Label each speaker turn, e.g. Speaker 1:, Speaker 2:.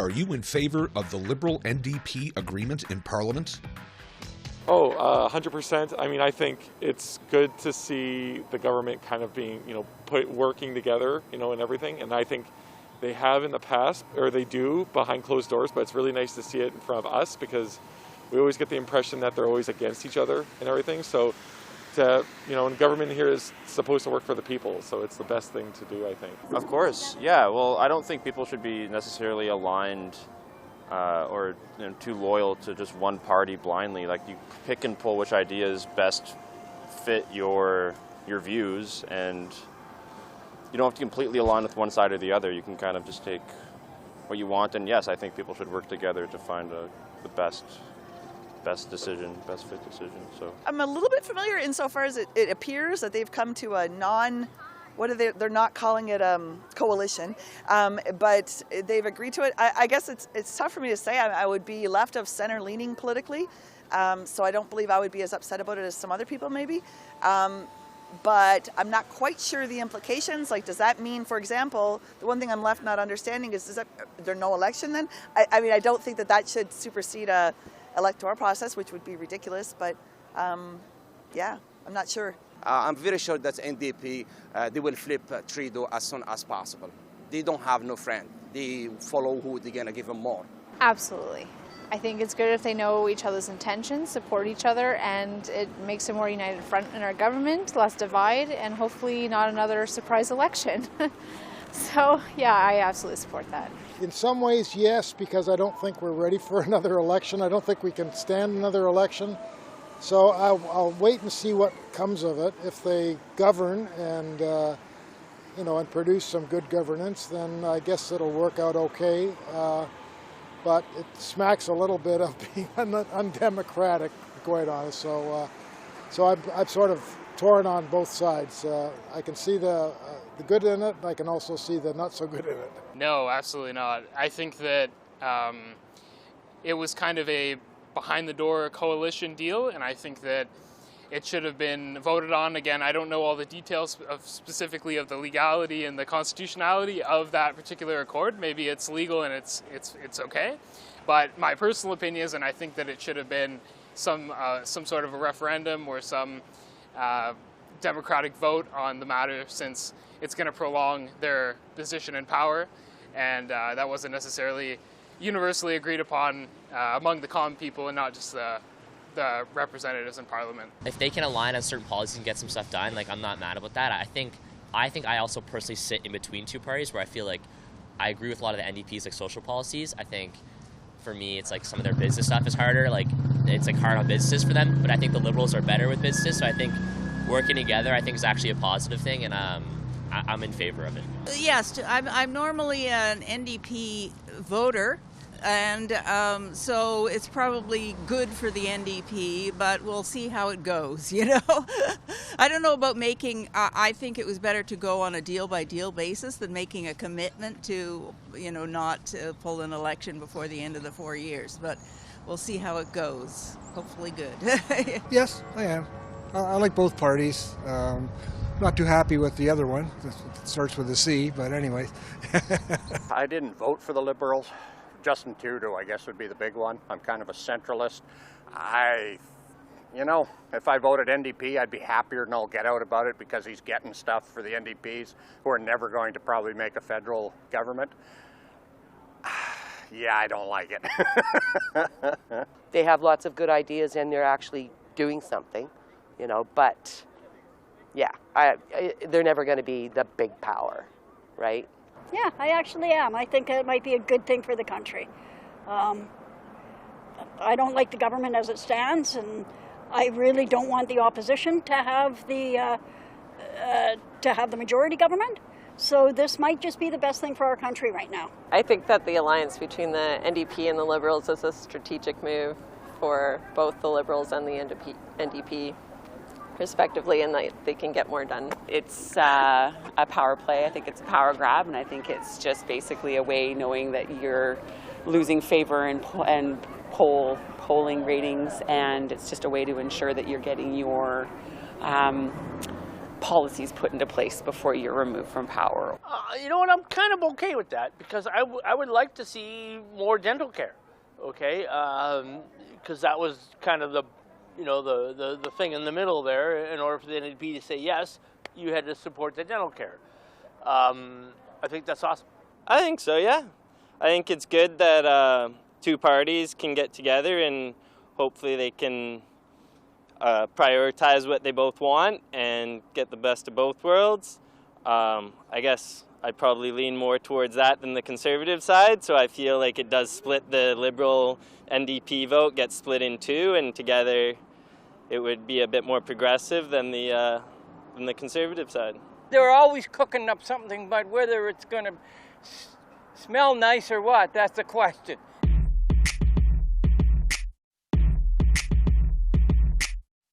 Speaker 1: are you in favour of the Liberal NDP agreement in Parliament?
Speaker 2: Oh, 100%. I mean, I think it's good to see the government kind of being, working together, and everything. And I think they have in the past, or they do behind closed doors, but it's really nice to see it in front of us because we always get the impression that they're always against each other and everything. So, and government here is supposed to work for the people, so it's the best thing to do, I think.
Speaker 3: Of course, yeah. Well, I don't think people should be necessarily aligned or too loyal to just one party blindly. Like, you pick and pull which ideas best fit your views, and you don't have to completely align with one side or the other. You can kind of just take what you want, and yes, I think people should work together to find the best decision, best fit decision. So
Speaker 4: I'm a little bit familiar insofar as it appears that they've come to a they're not calling it coalition, but they've agreed to it. I guess it's tough for me to say. I would be left of center leaning politically, so I don't believe I would be as upset about it as some other people maybe. But I'm not quite sure the implications. Like, does that mean, for example, the one thing I'm left not understanding is there no election then? I mean, I don't think that should supersede a electoral process, which would be ridiculous, but yeah, I'm not sure.
Speaker 5: I'm very sure that NDP, they will flip Trudeau as soon as possible. They don't have no friend. They follow who they're going to give them more.
Speaker 6: Absolutely. I think it's good if they know each other's intentions, support each other, and it makes a more united front in our government, less divide, and hopefully not another surprise election. So, yeah, I absolutely support that.
Speaker 7: In some ways, yes, because I don't think we're ready for another election. I don't think we can stand another election. So I'll wait and see what comes of it. If they govern and, and produce some good governance, then I guess it'll work out okay. But it smacks a little bit of being undemocratic, quite honest. So I'm sort of torn on both sides. I can see the good in it, and I can also see the not so good in it.
Speaker 8: No, absolutely not. I think that it was kind of a behind-the-door coalition deal, and I think that it should have been voted on. Again, I don't know all the details specifically of the legality and the constitutionality of that particular accord. Maybe it's legal and it's okay. But my personal opinion is, and I think that it should have been some sort of a referendum or some democratic vote on the matter, since it's going to prolong their position in power, and that wasn't necessarily universally agreed upon among the common people and not just the representatives in Parliament.
Speaker 9: If they can align on certain policies and get some stuff done, like, I'm not mad about that. I think I also personally sit in between two parties where I feel like I agree with a lot of the NDP's like social policies. I think for me it's like some of their business stuff is harder. Like, it's like hard on businesses for them, but I think the Liberals are better with businesses. So I think working together I think is actually a positive thing, and I'm in favor of it.
Speaker 10: Yes, I'm normally an NDP voter. And so it's probably good for the NDP, but we'll see how it goes, I don't know about I think it was better to go on a deal-by-deal basis than making a commitment to, not pull an election before the end of the 4 years. But we'll see how it goes. Hopefully good.
Speaker 11: Yes, I am. I like both parties. Not too happy with the other one. It starts with a C, but anyway.
Speaker 12: I didn't vote for the Liberals. Justin Trudeau, I guess, would be the big one. I'm kind of a centralist. If I voted NDP, I'd be happier than all get out about it because he's getting stuff for the NDPs who are never going to probably make a federal government. Yeah, I don't like it.
Speaker 13: They have lots of good ideas and they're actually doing something, but yeah, they're never going to be the big power, right?
Speaker 14: Yeah, I actually am. I think it might be a good thing for the country. I don't like the government as it stands, and I really don't want the opposition to have the majority government. So this might just be the best thing for our country right now.
Speaker 15: I think that the alliance between the NDP and the Liberals is a strategic move for both the Liberals and the NDP. Respectively, and they can get more done.
Speaker 16: It's a power play. I think it's a power grab, and I think it's just basically a way, knowing that you're losing favor and polling ratings, and it's just a way to ensure that you're getting your policies put into place before you're removed from power.
Speaker 17: You know what, I'm kind of okay with that because I would like to see more dental care, okay? Because that was kind of the, you know, the thing in the middle there. In order for the NDP to say yes, you had to support the dental care. I think that's awesome.
Speaker 18: I think so, yeah. I think it's good that two parties can get together and hopefully they can prioritize what they both want and get the best of both worlds. I guess I'd probably lean more towards that than the Conservative side, so I feel like it does split the Liberal NDP vote, gets split in two, and together it would be a bit more progressive than the Conservative side.
Speaker 19: They're always cooking up something, but whether it's going to smell nice or what, that's the question.